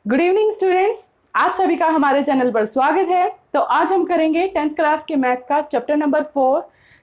Good evening students, आप सभी का हमारे चैनल पर स्वागत है। तो आज हम करेंगे 10th क्लास के मैथ का चैप्टर नंबर 4।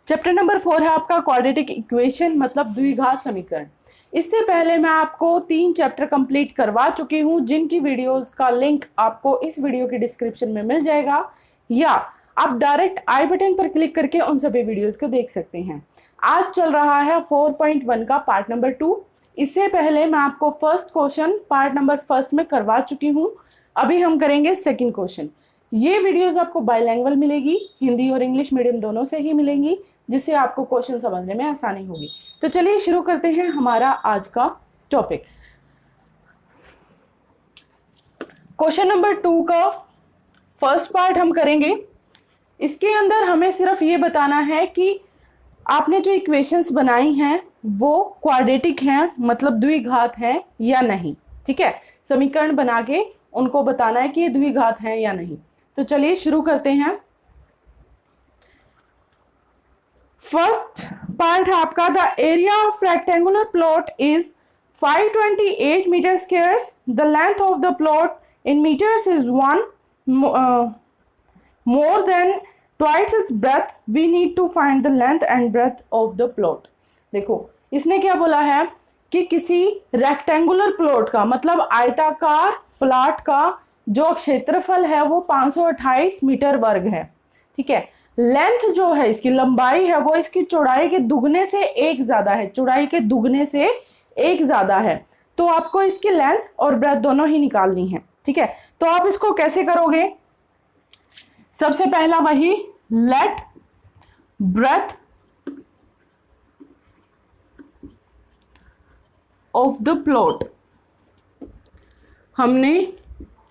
चैप्टर नंबर 4 है आपका क्वाड्रेटिक इक्वेशन मतलब द्विघात समीकरण। इससे पहले मैं आपको 3 चैप्टर कंप्लीट करवा चुकी हूं, जिनकी वीडियोस का लिंक आपको इस वीडियो के डिस्क्रिप्शन में मिल जाएगा, या आप डायरेक्ट आई बटन पर क्लिक करके उन सभी वीडियोस को देख सकते हैं। आज चल रहा है 4.1 का पार्ट नंबर 2। इससे पहले मैं आपको first question part number first में करवा चुकी हूं। अभी हम करेंगे सेकंड क्वेश्चन। ये वीडियोस आपको बाइलैंग्वेज मिलेगी, हिंदी और इंग्लिश मीडियम दोनों से ही मिलेंगी, जिससे आपको क्वेश्चन समझने में आसानी होगी। तो चलिए शुरू करते हैं हमारा आज का टॉपिक। क्वेश्चन नंबर 2 का फर्स्ट पार्ट हम करेंगे। इसके अंदर हमें सिर्फ ये बताना है कि आपने जो इक्वेशंस बनाई हैं वो क्वाड्रेटिक हैं, मतलब द्विघात हैं या नहीं। ठीक है, समीकरण बना के उनको बताना है कि ये द्विघात हैं या नहीं। तो चलिए शुरू करते हैं। फर्स्ट पार्ट है आपका, the area of rectangular plot is 528 metre squares, the length of the plot in metres is 1 more than twice its breadth, we need to find the length and breadth of the plot। देखो इसने क्या बोला है कि किसी rectangular plot का मतलब आयताकार प्लॉट का जो क्षेत्रफल है वो 528 मीटर वर्ग है। ठीक है, लेंथ जो है इसकी लंबाई है वो इसकी चौड़ाई के दुगने से एक ज्यादा है, चौड़ाई के दुगने से एक ज्यादा है। तो आपको इसकी लेंथ और ब्रेथ दोनों ही निकालनी है। ठीक है, तो आप इसको कैसे करोगे? सबसे पहला वही let breath of the plot. हमने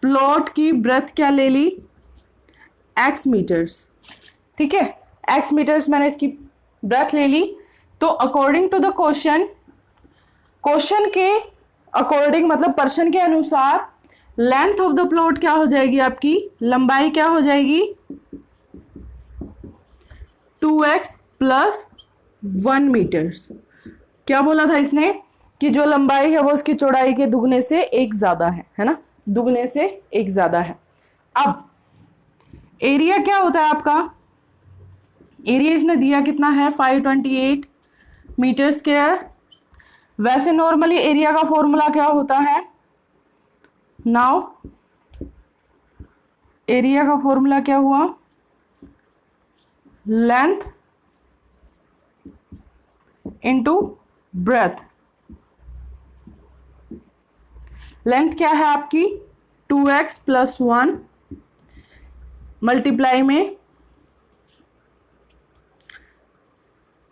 प्लॉट की ब्रेथ क्या ले ली? x metres. ठीक है, x मीटर्स मैंने इसकी ब्रेथ ले ली। तो according to the question, question के अकॉर्डिंग मतलब प्रश्न के अनुसार लेंथ ऑफ द प्लॉट क्या हो जाएगी? आपकी लंबाई क्या हो जाएगी? 2x plus 1 metres. क्या बोला था इसने कि जो लंबाई है वो उसकी चौड़ाई के दुगने से एक ज्यादा है ना, दुगने से एक ज्यादा है। अब एरिया क्या होता है आपका? एरिया इसने दिया कितना है? 528 मीटर स्क्वायर। वैसे नॉर्मली एरिया का फॉर्मूला क्या होता है? नाउ एरिया का फॉर्मूला क्या हुआ? Length into breadth. लेंथ क्या है आपकी? 2x प्लस 1 मल्टीप्लाई में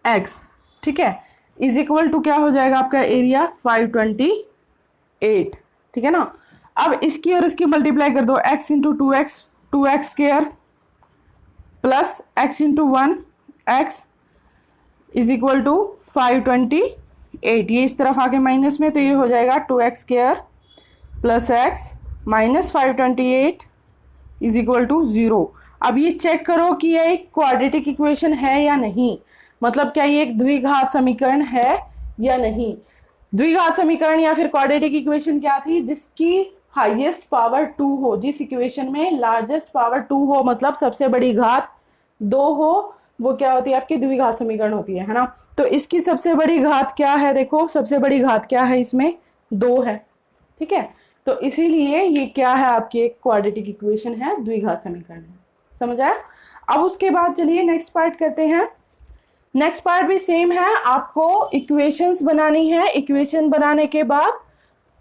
x। ठीक है, इज इक्वल टू क्या हो जाएगा आपका एरिया? 528। ठीक है ना। अब इसकी और इसकी मल्टीप्लाई कर दो, x into 2x, 2x square plus x into 1 x is equal to 528। ये इस तरफ आके माइनस में, तो ये हो जाएगा 2x square plus x minus 528 is equal to 0। अब ये चेक करो कि ये एक क्वाड्रेटिक इक्वेशन है या नहीं, मतलब क्या ये एक द्विघात समीकरण है या नहीं। द्विघात समीकरण या फिर क्वाड्रेटिक इक्वेशन क्या थी? जिसकी हाईएस्ट पावर 2 हो, जिस इक्वेशन में लार्जेस्ट पावर 2 हो, मतलब सबसे बड़ी घात 2 हो, वो क्या होती है? आपकी द्विघात समीकरण होती है ना। तो इसकी सबसे बड़ी घात क्या है? देखो सबसे बड़ी घात क्या है इसमें? 2 है। ठीक है, तो इसीलिए ये क्या है? आपकी एक क्वाड्रेटिक इक्वेशन है, द्विघात समीकरण है। समझ आया? अब उसके बाद चलिए नेक्स्ट पार्ट करते हैं। नेक्स्ट पार्ट भी सेम है, आपको इक्वेशंस बनानी है। इक्वेशन बनाने के बाद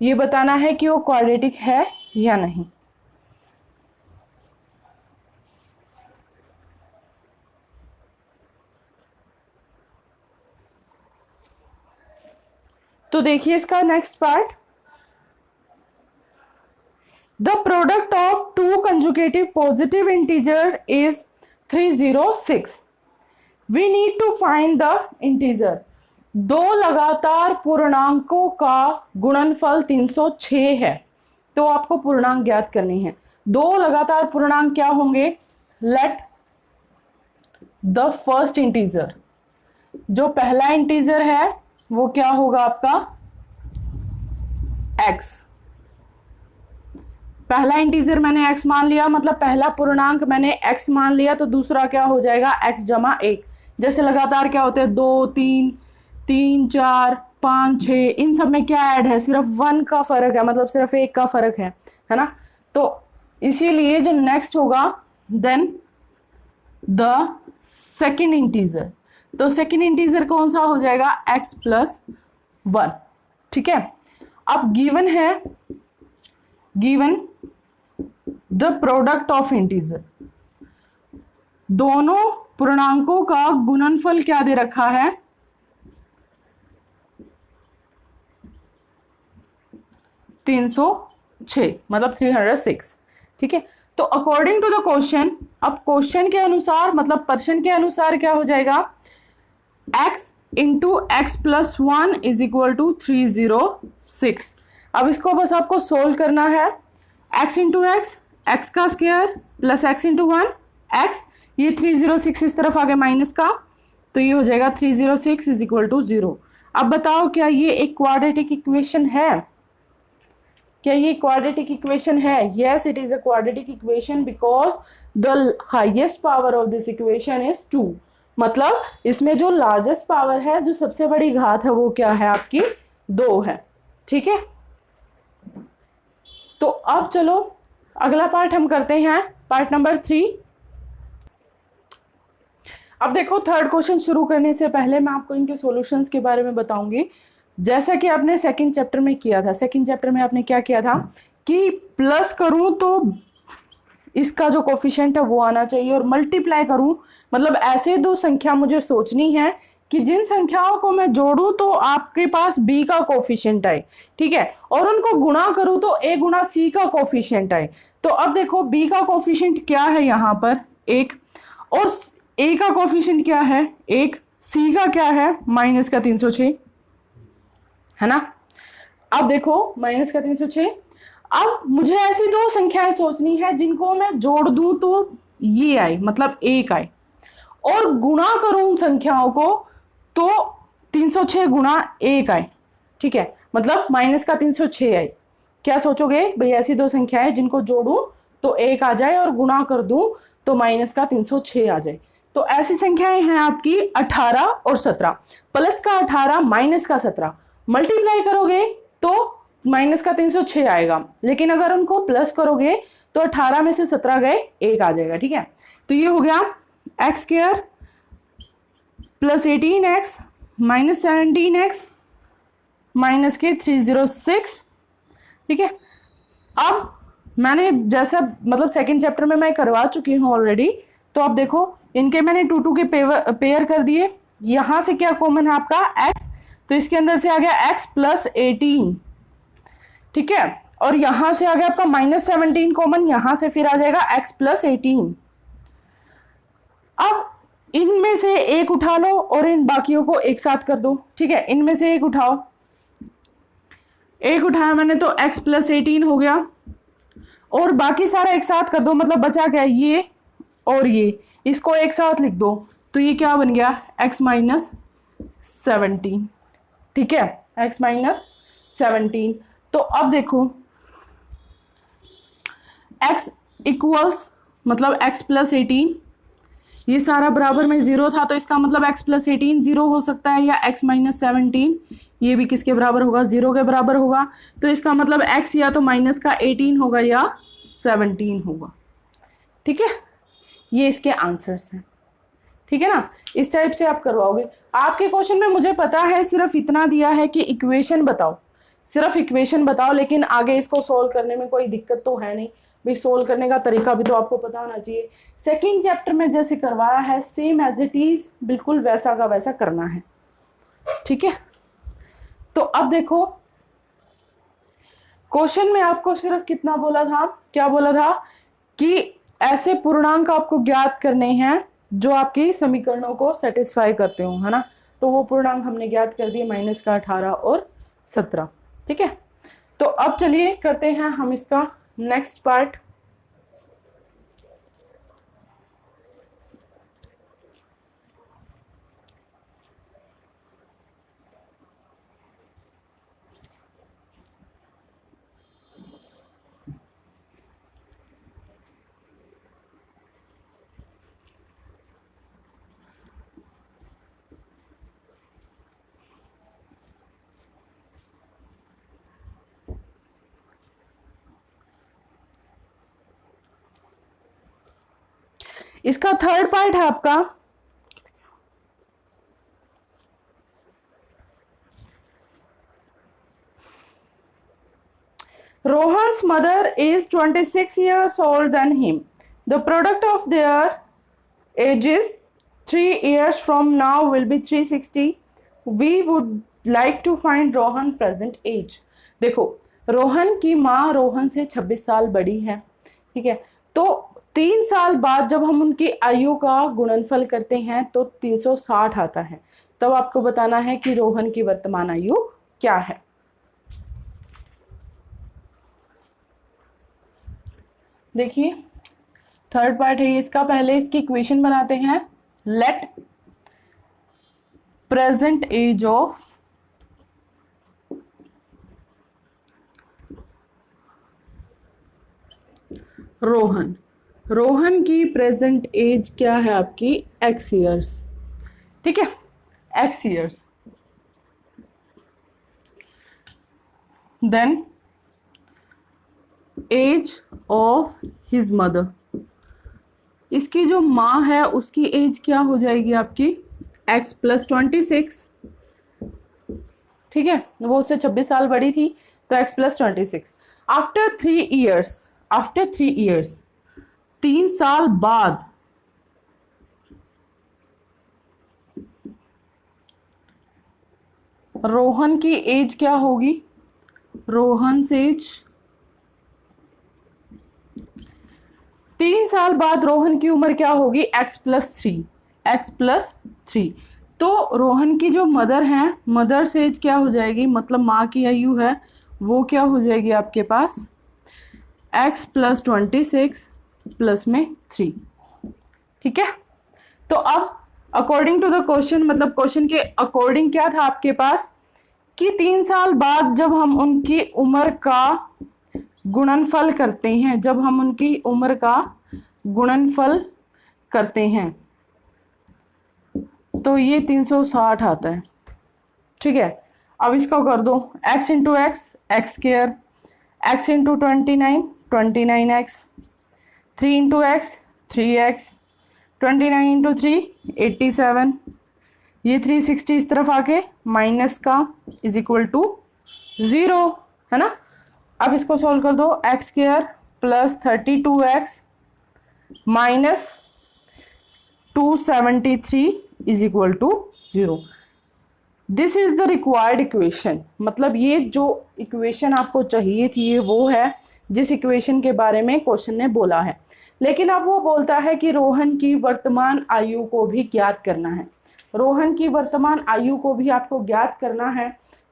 ये बताना है कि वो क्वाड्रेटिक है या नहीं। तो देखिए इसका next part, the product of 2 conjugative positive integer is 306। We need to find the integer. 2 लगातार पूर्णांकों का गुणनफल 306 है, तो आपको पूर्णांक ज्ञात करनी है। 2 लगातार पूर्णांक क्या होंगे? लेट द फर्स्ट इंटीजर, जो पहला इंटीजर है वो क्या होगा आपका? x। पहला इंटीजर मैंने x मान लिया, मतलब पहला पूर्णांक मैंने x मान लिया, तो दूसरा क्या हो जाएगा x जमा 1। जैसे लगातार क्या होते हैं 2 3 3 4 5 6, इन सब में क्या ऐड है, सिर्फ 1 का फर्क है, मतलब सिर्फ 1 का फर्क है ना। तो इसीलिए जो नेक्स्ट होगा देन द सेकेंड इंटीजर, तो सेकेंड इंटीजर कौन सा हो जाएगा x प्लस 1। ठीक है, अब गिवन है, given the product of integer, दोनों पूर्णांकों का गुणनफल क्या दे रखा है, 306, मतलब 306। ठीक है, तो अकॉर्डिंग टू द क्वेश्चन, अब क्वेश्चन के अनुसार मतलब प्रश्न के अनुसार क्या हो जाएगा, x into x plus 1 is equal to 306। अब इसको बस आपको सोल्व करना है, x इंटू एक्स का square plus x into 1 x, ये 306 इस तरफ आ गया माइनस का, तो ये हो जाएगा 306 इज इक्वल टू 0। अब बताओ क्या ये एक क्वाड्रेटिक इक्वेशन है, क्या ये क्वाड्रेटिक इक्वेशन है? Yes, it is a quadratic equation because the highest power of this equation is 2, मतलब इसमें जो लार्जेस्ट पावर है, जो सबसे बड़ी घात है, वो क्या है आपकी 2 है। ठीक है, तो अब चलो अगला पार्ट हम करते हैं, पार्ट नंबर 3। अब देखो, थर्ड क्वेश्चन शुरू करने से पहले मैं आपको इनके सॉल्यूशंस के बारे में बताऊंगी। जैसा कि आपने सेकंड चैप्टर में किया था, सेकंड चैप्टर में आपने क्या किया था कि प्लस करूं तो इसका जो कोफिशिएंट है वो आना चाहिए, और मल्टीप्लाई करूं मतलब ऐसे दो संख्या मुझे सोचनी है कि जिन संख्याओं को मैं जोड़ूं तो आपके पास b का कोफिशिएंट आए। ठीक है, और उनको गुणा करूं तो a गुणा c का कोफिशिएंट आए। तो अब देखो b का कोफिशिएंट क्या है यहाँ पर 1, और a का कोफिशिएंट क्या है 1, c का क्या है माइनस का 306, है ना। अब देखो माइनस का 306, अब मुझे ऐसी दो संख्याएं सोचनी है जिनको मैं जोड़ दूं तो ये आए, मतलब 1 आए, और गुणा करूं उन संख्याओं को तो 306 गुणा 1 आए। ठीक है, मतलब माइनस का 306 आए। क्या सोचोगे भाई, ऐसी दो संख्याएं जिनको जोड़ूं तो 1 आ जाए और गुणा कर दूं तो माइनस का 306 आ जाए। तो ऐसी संख्याएं हैं आपकी 18 और 17, प्लस का 18 माइनस का 17, मल्टीप्लाई करोगे तो माइनस का 306 आएगा, लेकिन अगर उनको प्लस करोगे तो 18 में से 17 गए 1 आ जाएगा। ठीक है, तो ये हो गया x square plus 18x minus 17x minus के 306। ठीक है, अब मैंने जैसा मतलब सेकंड चैप्टर में मैं करवा चुकी हूँ ऑलरेडी, तो अब देखो इनके मैंने 2 के पेयर कर दिए। यहां से क्या कॉमन है आपका x, तो इसके अंदर से आ गया x प्लस 18। ठीक है, और यहां से आ गया आपका माइनस 17 कॉमन, यहां से फिर आ जाएगा x प्लस 18। अब इनमें से एक उठा लो और इन बाकियों को एक साथ कर दो। ठीक है, इनमें से एक उठाओ, एक उठाया मैंने तो x प्लस 18 हो गया, और बाकी सारा एक साथ कर दो, मतलब बचा क्या ये और ये, इसको एक साथ लिख दो तो ये क्या बन गया x माइनस 17। ठीक है, x माइनस 17। तो अब देखो x इक्वल्स मतलब x प्लस 18, ये सारा बराबर में 0 था, तो इसका मतलब x प्लस 18 0 हो सकता है, या x माइनस 17 ये भी किसके बराबर होगा 0 के बराबर होगा। तो इसका मतलब x या तो माइनस का 18 होगा या 17 होगा। ठीक है, ये इसके आंसर्स हैं। ठीक है ना, इस टाइप से आप करवाओगे। आपके क्वेश्चन में मुझे पता है सिर्फ इतना दिया है कि इक्वेशन बताओ, सिर्फ इक्वेशन बताओ, लेकिन आगे इसको सोल्व करने में कोई दिक्कत तो है नहीं भाई, सोल्व करने का तरीका भी तो आपको पता होना चाहिए। सेकंड चैप्टर में जैसे करवाया है सेम एज इट इज बिल्कुल वैसा का वैसा करना है। ठीक है, तो अब देखो क्वेश्चन में आपको सिर्फ कितना बोला था, क्या बोला था कि ऐसे पूर्णांक आपको ज्ञात करने हैं जो आपकी समीकरणों को सेटिस्फाई करते हो, है ना। तो वो पूर्णांक हमने ज्ञात कर दिए माइनस का 18 और 17। ठीक है, तो अब चलिए करते हैं हम इसका नेक्स्ट पार्ट। इसका थर्ड पार्ट है आपका Rohan's mother is 26 years old than him. The product of their ages 3 years from now will be 360. We would like to find Rohan present age. देखो, रोहन की माँ रोहन से 26 साल बड़ी है, ठीक है। तो 3 साल बाद जब हम उनकी आयु का गुणनफल करते हैं तो 360 आता है। तब आपको बताना है कि रोहन की वर्तमान आयु क्या है। देखिए थर्ड पार्ट है इसका। पहले इसकी इक्वेशन बनाते हैं। Let present age of Rohan, Rohan की प्रेजेंट एज क्या है आपकी x ईयर्स, ठीक है, x years. Then age of his mother, इसकी जो माँ है उसकी एज क्या हो जाएगी आपकी x + 26, ठीक है, वो उससे 26 साल बड़ी थी तो x + 26। After 3 years, after 3 years, 3 साल बाद रोहन की एज क्या होगी, रोहन एज 3 साल बाद रोहन की उम्र क्या होगी x + 3, x + 3। तो रोहन की जो मदर है, मदर एज क्या हो जाएगी, मतलब माँ की आयु है वो क्या हो जाएगी आपके पास x + 26 प्लस में 3, ठीक है। तो अब अकॉर्डिंग टू द क्वेश्चन, मतलब क्वेश्चन के अकॉर्डिंग क्या था आपके पास कि 3 साल बाद जब हम उनकी उम्र का गुणनफल करते हैं, जब हम उनकी उम्र का गुणनफल करते हैं तो ये 360 आता है, ठीक है। अब इसका कर दो x × x, x², x × 29, 29x, 3 × x, 3x, 29 × 3, 87, ये 360 इस तरफ आके माइनस का = 0, है ना। अब इसको सॉल्व कर दो, x² + 32x - 273 = 0। This is the required equation, मतलब ये जो इक्वेशन आपको चाहिए थी ये वो है जिस इक्वेशन के बारे में क्वेश्चन ने बोला है। लेकिन अब वो बोलता है कि रोहन की वर्तमान आयु को भी ज्ञात करना है, रोहन की वर्तमान आयु को भी आपको ज्ञात करना है।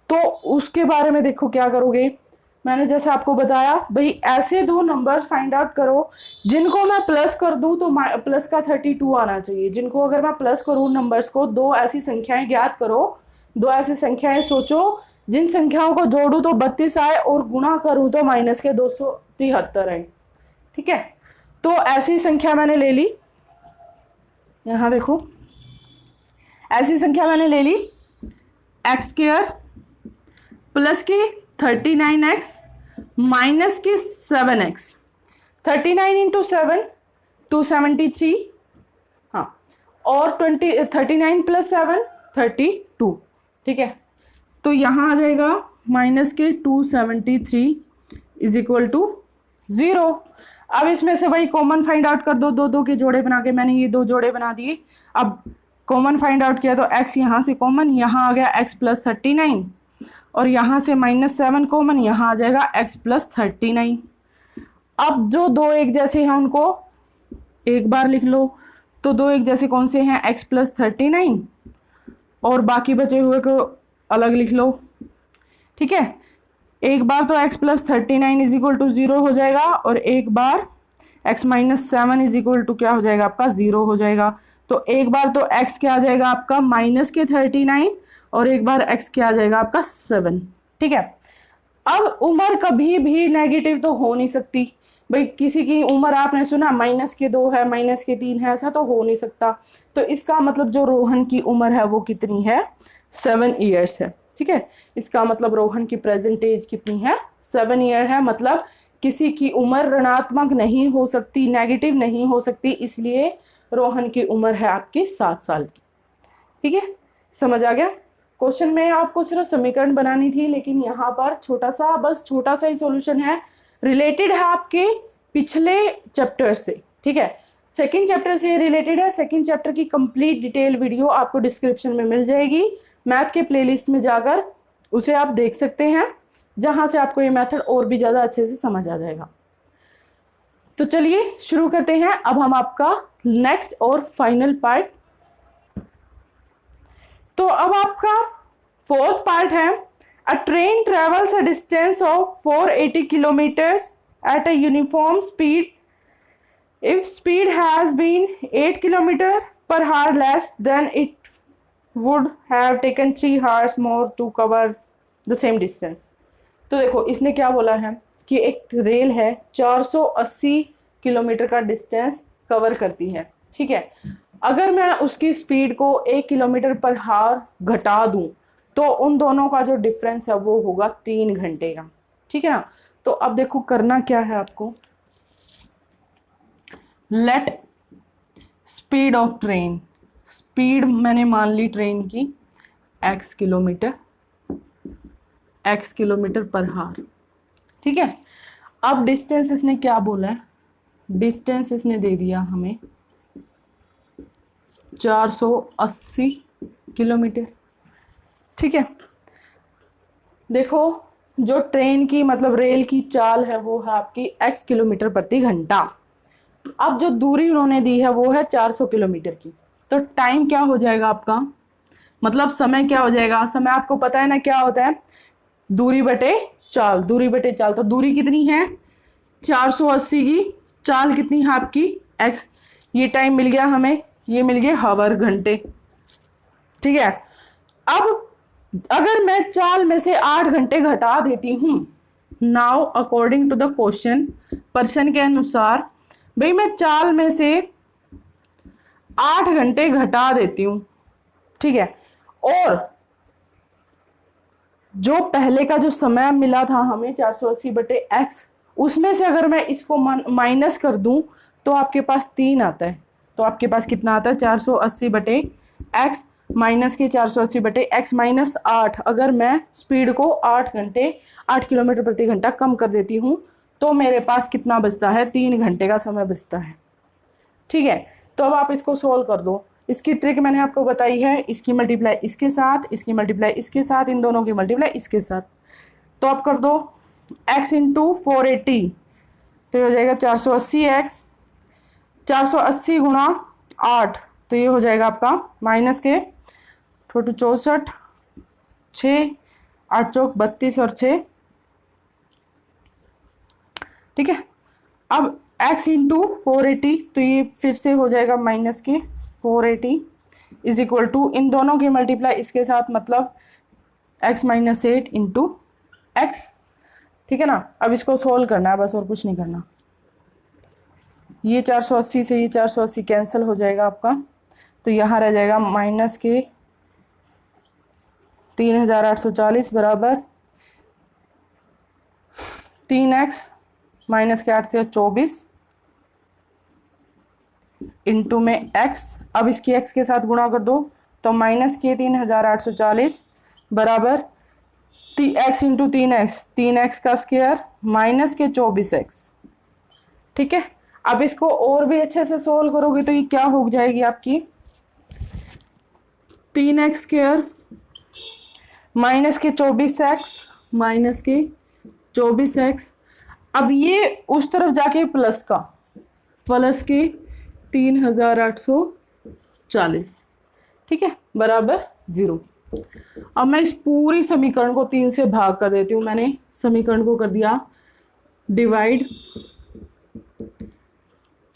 तो उसके बारे में देखो क्या करोगे, मैंने जैसे आपको बताया भाई ऐसे दो नंबर्स फाइंड आउट करो जिनको मैं प्लस कर दूं तो प्लस का 32 आना चाहिए। जिनको अगर मैं प्लस करूं नंबर्स को, दो ऐसी संख्याएं ज्ञात करो, दो ऐसी संख्याएं सोचो जिन संख्याओं को जोड़ू तो 32 आए और गुणा करूं तो माइनस के 273 आए, ठीक है। तो ऐसी संख्या मैंने ले ली, यहां देखो ऐसी संख्या मैंने ले ली x² प्लस की 39x माइनस की 7x, 39 × 7 273, हाँ, और 39 + 7 32, ठीक है। तो यहाँ आ जाएगा माइनस के 273 = 0। अब इसमें से वही कॉमन फाइंड आउट कर दो, दो दो के जोड़े बना के मैंने ये दो जोड़े बना दिए। अब कॉमन फाइंड आउट किया तो x यहाँ से कॉमन, यहाँ आ गया x + 39 और यहाँ से -7 कॉमन, यहाँ आ जाएगा x + 39। अब जो दो एक जैसे हैं उनको एक बार लिख लो, तो दो एक जैसे कौन से हैं x + 39 और बाकी बचे हुए को अलग लिख लो, ठीक है। एक बार तो x + 39 = 0 हो जाएगा और एक बार x - 7 = क्या हो जाएगा आपका 0 हो जाएगा। तो एक बार तो x क्या आ जाएगा आपका -39 और एक बार x क्या आ जाएगा आपका 7, ठीक है। अब उम्र कभी भी नेगेटिव तो हो नहीं सकती भाई, किसी की उम्र आपने सुना -2 है, -3 है, ऐसा तो हो नहीं सकता। तो इसका मतलब जो रोहन की उम्र है वो कितनी है 7 ईयर्स है, ठीक है। इसका मतलब रोहन की प्रेजेंट एज कितनी है 7 ईयर है। मतलब किसी की उम्र ऋणात्मक नहीं हो सकती, नेगेटिव नहीं हो सकती, इसलिए रोहन की उम्र है आपकी 7 साल की। ठीक है, समझ आ गया। क्वेश्चन में आपको सिर्फ समीकरण बनानी थी, लेकिन यहाँ पर छोटा सा ही सॉल्यूशन है, रिलेटेड है आपके पिछले चैप्टर से। ठीक है, सेकंड चैप्टर से रिलेटेड है। सेकंड चैप्टर की कंप्लीट डिटेल वीडियो आपको डिस्क्रिप्शन में मिल जाएगी, मैथ के प्लेलिस्ट में जाकर उसे आप देख सकते हैं, जहां से आपको ये मेथड और भी ज्यादा अच्छे से समझ आ जाएगा। तो चलिए शुरू करते हैं अब हम आपका नेक्स्ट और फाइनल पार्ट। तो अब आपका फोर्थ पार्ट है, a train travels a distance of 480 kilometres at a uniform speed if speed has been 8 kilometre per hour less than it would have taken 3 hours more to cover the same distance. तो देखो इसने क्या बोला है कि एक rail है 480 kilometre का डिस्टेंस कवर करती है। ठीक है, अगर मैं उसकी स्पीड को 1 किलोमीटर पर हावर घटा दूं तो उन दोनों का जो डिफरेंस है वो होगा 3 घंटे का। ठीक है ना, तो अब देखो करना क्या है आपको, let speed of train, speed मैंने मान ली ट्रेन की x किलोमीटर पर हावर। ठीक है, अब डिस्टेंस इसने क्या बोला है, डिस्टेंस इसने दे दिया हमें 480 किलोमीटर। ठीक है, देखो जो ट्रेन की मतलब रेल की चाल है वो है आपकी x किलोमीटर प्रति घंटा। अब जो दूरी उन्होंने दी है वो है 400 किलोमीटर की, तो टाइम क्या हो जाएगा आपका, मतलब समय क्या हो जाएगा, समय आपको पता है ना क्या होता है, दूरी बटे चाल, दूरी बटे चाल। तो दूरी कितनी है 480 की, चाल कितनी है आपकी x, ये टाइम मिल गया हमें, ये मिल गए हावर घंटे। ठीक है, अब अगर मैं चाल में से 8 घंटे घटा देती हूं, now according to the question, प्रश्न के अनुसार भाई मैं चाल में से 8 घंटे घटा देती हूं। ठीक है, और जो पहले का जो समय मिला था हमें 480 बटे x, उसमें से अगर मैं इसको माइनस कर दूं तो आपके पास 3 आता है। तो आपके पास कितना आता है 480 बटे x माइनस के 480 बटे x माइनस 8। अगर मैं स्पीड को 8 किलोमीटर प्रति घंटा कम कर देती हूँ तो मेरे पास कितना बचता है, 3 घंटे का समय बचता है। ठीक है, तो अब आप इसको सोल्व कर दो। इसकी ट्रिक मैंने आपको बताई है, इसकी मल्टीप्लाई इसके साथ, इसकी मल्टीप्लाई इसके साथ, इन दोनों की मल्टीप्लाई इसके साथ। तो आप कर दो x इंटू 480, तो ये हो जाएगा 480x, 480 गुणा 8, तो ये हो जाएगा आपका माइनस के 64, 6, 8 चौक 32 और 6। ठीक है, अब x इंटू 480, तो ये फिर से हो जाएगा माइनस के 480 इज इक्वल टू, इन दोनों की मल्टीप्लाई इसके साथ, मतलब x माइनस 8 इंटू एक्स। ठीक है ना, अब इसको सोल्व करना है बस, और कुछ नहीं करना। ये 480 से ये 480 कैंसिल हो जाएगा आपका, तो यहाँ रह जाएगा माइनस के 3840 बराबर 3x माइनस के 8 से 24 इंटू में x। अब इसकी x के साथ गुणा कर दो, तो माइनस के 3840 बराबर x इंटू 3x का स्क्वायर माइनस के 24x। ठीक है, अब इसको और भी अच्छे से सोल्व करोगे तो ये क्या हो जाएगी आपकी 3x स्क्वायर माइनस के 24x माइनस के 24x। अब ये उस तरफ जाके प्लस का, प्लस के 3840। ठीक है, बराबर 0। अब मैं इस पूरी समीकरण को 3 से भाग कर देती हूँ। मैंने समीकरण को कर दिया डिवाइड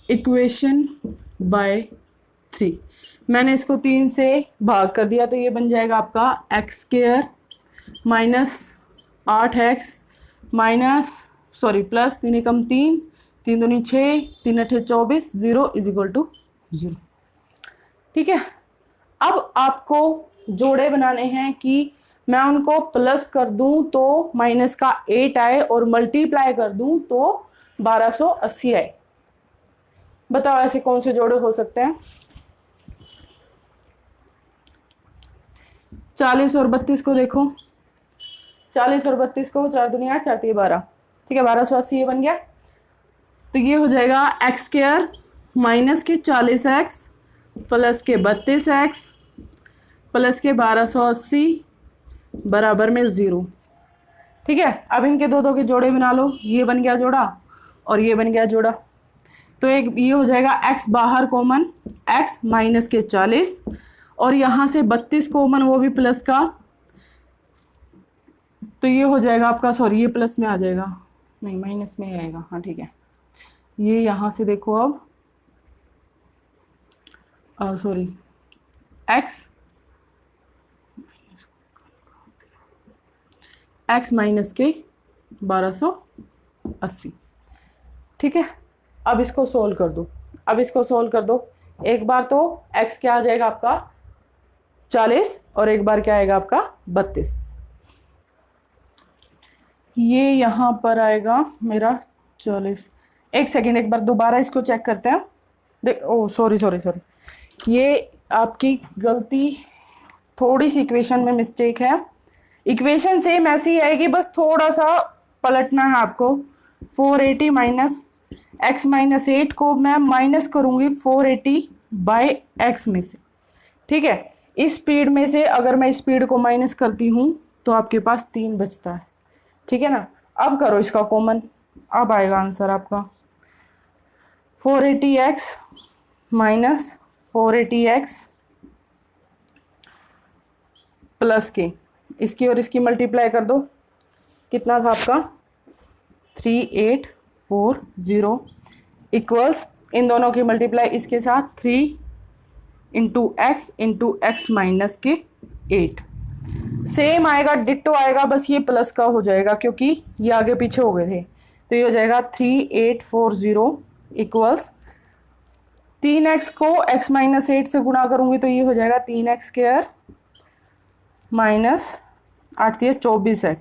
इक्वेशन बाय 3, मैंने इसको 3 से भाग कर दिया, तो ये बन जाएगा आपका x square minus 8x minus plus 3 एकम 3, 3 दूनी 6, 3 अठे 24, 0 इज इक्वल टू 0। ठीक है, अब आपको जोड़े बनाने हैं कि मैं उनको प्लस कर दूं तो माइनस का 8 आए और मल्टीप्लाई कर दूं तो 1280 आए। बताओ ऐसे कौन से जोड़े हो सकते हैं? 40 और 32 को देखो, 40 और 32 को 4 दुनिया 4 3 12, ठीक है 1280 ये बन गया। तो ये हो जाएगा एक्स स्क्वायर माइनस के 40x प्लस के 32x प्लस के 1280 बराबर में 0। ठीक है, अब इनके दो दो के जोड़े बना लो, ये बन गया जोड़ा और ये बन गया जोड़ा। तो एक ये हो जाएगा x बाहर कॉमन, x माइनस के 40 और यहाँ से 32 कॉमन, वो भी प्लस का। तो ये हो जाएगा आपका, सॉरी ये प्लस में आ जाएगा, नहीं माइनस में आएगा, हाँ ठीक है। ये यहाँ से देखो अब सॉरी x माइनस के 1280। ठीक है, अब इसको सोल्व कर दो, अब इसको सोल्व कर दो। एक बार तो x क्या आ जाएगा आपका 40 और एक बार क्या आएगा आपका 32। ये यहाँ पर आएगा मेरा 40। एक सेकेंड, एक बार दोबारा इसको चेक करते हैं। देख ओ सॉरी सॉरी सॉरी, ये आपकी गलती, थोड़ी सी इक्वेशन में मिस्टेक है। इक्वेशन सेम ऐसी ही आएगी, बस थोड़ा सा पलटना है आपको। 480 माइनस एक्स माइनस 8 को मैं माइनस करूंगी 480 बाई एक्स में से। ठीक है, इस स्पीड में से अगर मैं स्पीड को माइनस करती हूँ तो आपके पास 3 बचता है। ठीक है ना, अब करो इसका कॉमन, अब आएगा आंसर आपका 480x माइनस 480x प्लस के, इसकी और इसकी मल्टीप्लाई कर दो, कितना था आपका 3840 इक्वल्स, इन दोनों की मल्टीप्लाई इसके साथ 3 इंटू एक्स माइनस के 8। सेम आएगा, डिट्टो आएगा, बस ये प्लस का हो जाएगा क्योंकि ये आगे पीछे हो गए थे। तो ये हो जाएगा 3840 इक्वल्स 3x को x माइनस 8 से गुणा करूंगी तो ये हो जाएगा 3x स्क्वायर माइनस 8 24x।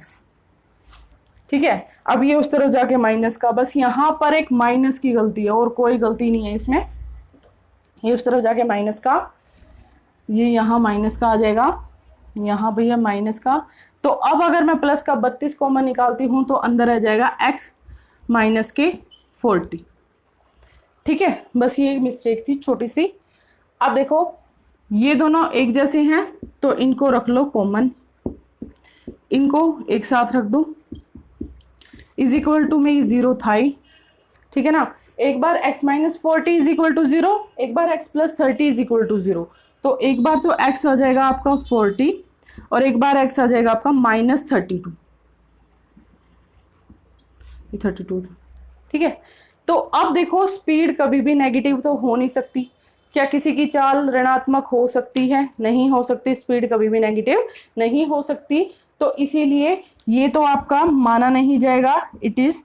ठीक है, अब ये उस तरफ जाके माइनस का, बस यहाँ पर एक माइनस की गलती है और कोई गलती नहीं है इसमें। ये उस तरफ जाके माइनस का, ये यहाँ माइनस का आ जाएगा, यहाँ भैया माइनस का। तो अब अगर मैं प्लस का 32 कॉमन निकालती हूँ तो अंदर आ जाएगा x माइनस के 40। ठीक है, बस ये मिस्टेक थी छोटी सी। अब देखो ये दोनों एक जैसे हैं तो इनको रख लो कॉमन, इनको एक साथ रख दो, इज इक्वल टू में 0 था ही। ठीक है ना, एक बार x minus 40 is equal to 0, एक बार x plus 30 is equal to 0। तो एक बार तो x आ जाएगा आपका 40 और एक बार x आ जाएगा आपका माइनस 32, 32 था। ठीक है, तो अब देखो स्पीड कभी भी नेगेटिव तो हो नहीं सकती। क्या किसी की चाल ऋणात्मक हो सकती है? नहीं हो सकती, स्पीड कभी भी नेगेटिव नहीं हो सकती। तो इसीलिए ये तो आपका माना नहीं जाएगा, it is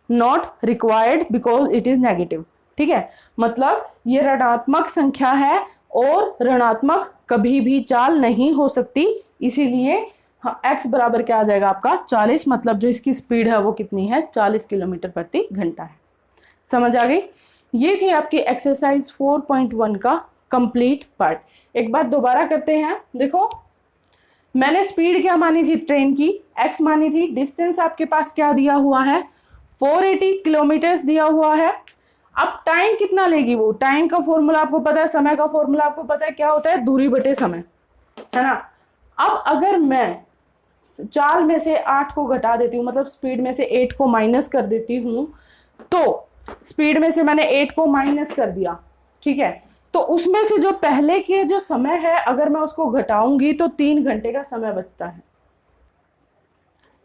not required because it is negative. ठीक है, मतलब ये ऋणात्मक संख्या है और ऋणात्मक कभी भी चाल नहीं हो सकती, इसीलिए हाँ, x बराबर क्या आ जाएगा आपका 40, मतलब जो इसकी स्पीड है वो कितनी है 40 किलोमीटर प्रति घंटा है। समझ आ गई? ये थी आपकी एक्सरसाइज 4.1 का कंप्लीट पार्ट। एक बार दोबारा करते हैं। देखो मैंने स्पीड क्या मानी थी ट्रेन की, x मानी थी, डिस्टेंस आपके पास क्या दिया हुआ है 480 किलोमीटर दिया हुआ है। अब टाइम कितना लेगी वो, टाइम का फॉर्मूला आपको पता है, समय का फॉर्मूला आपको पता है, क्या होता है दूरी बटे समय, है ना। अब अगर मैं चाल में से 8 को घटा देती हूँ, मतलब स्पीड में से 8 को माइनस कर देती हूँ, तो स्पीड में से मैंने 8 को माइनस कर दिया। ठीक है, तो उसमें से जो पहले के जो समय है अगर मैं उसको घटाऊंगी तो 3 घंटे का समय बचता है।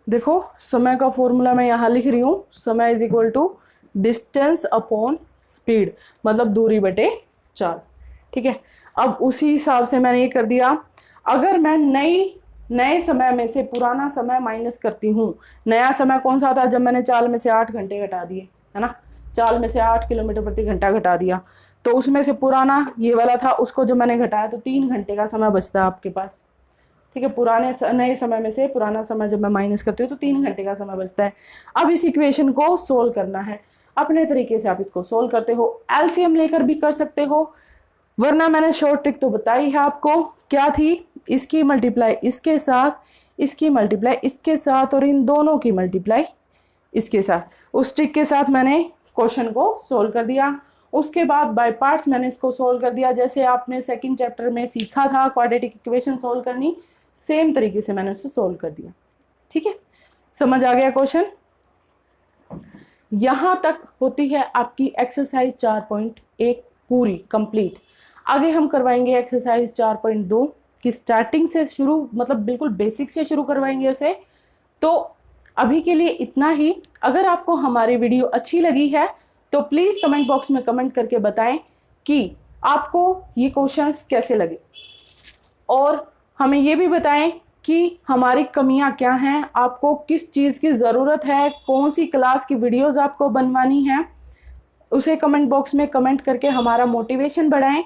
देखो समय का फॉर्मूला मैं यहां लिख रही हूं, समय is equal to distance upon speed, मतलब दूरी बटे चाल। ठीक है, अब उसी हिसाब से मैंने ये कर दिया। अगर मैं नए समय में से पुराना समय माइनस करती हूँ, नया समय कौन सा था, जब मैंने चाल में से 8 घंटे घटा दिए, है ना, चाल में से 8 किलोमीटर प्रति घंटा घटा दिया, तो उसमें से पुराना ये वाला था, उसको जब मैंने घटाया तो 3 घंटे का समय बचता है आपके पास। ठीक है, नए समय में से पुराना समय जब मैं माइनस करती हूँ तो 3 घंटे का समय बचता है। अब इस इक्वेशन को सोल्व करना है। अपने तरीके से आप इसको सोल्व करते हो, एलसीएम लेकर भी कर सकते हो, वरना मैंने शॉर्ट ट्रिक तो बताई है आपको, क्या थी, इसकी मल्टीप्लाई इसके साथ, इसकी मल्टीप्लाई इसके साथ और इन दोनों की मल्टीप्लाई इसके साथ। उस ट्रिक के साथ मैंने क्वेश्चन को सोल्व कर दिया। उसके बाद बाय पार्ट्स मैंने इसको सोल्व कर दिया, जैसे आपने सेकंड चैप्टर में सीखा था क्वाड्रेटिक इक्वेशन सोल्व करनी, सेम तरीके से मैंने उसे सोल्व कर दिया। ठीक है, समझ आ गया क्वेश्चन? यहां तक होती है आपकी एक्सरसाइज 4.1 पूरी कंप्लीट। आगे हम करवाएंगे एक्सरसाइज 4.2 की स्टार्टिंग से शुरू, मतलब बिल्कुल बेसिक से शुरू करवाएंगे उसे। तो अभी के लिए इतना ही। अगर आपको हमारी वीडियो अच्छी लगी है तो प्लीज कमेंट बॉक्स में कमेंट करके बताएं कि आपको ये क्वेश्चंस कैसे लगे, और हमें ये भी बताएं कि हमारी कमियां क्या हैं, आपको किस चीज़ की ज़रूरत है, कौन सी क्लास की वीडियोस आपको बनवानी है, उसे कमेंट बॉक्स में कमेंट करके हमारा मोटिवेशन बढ़ाएं।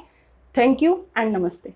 थैंक यू एंड नमस्ते।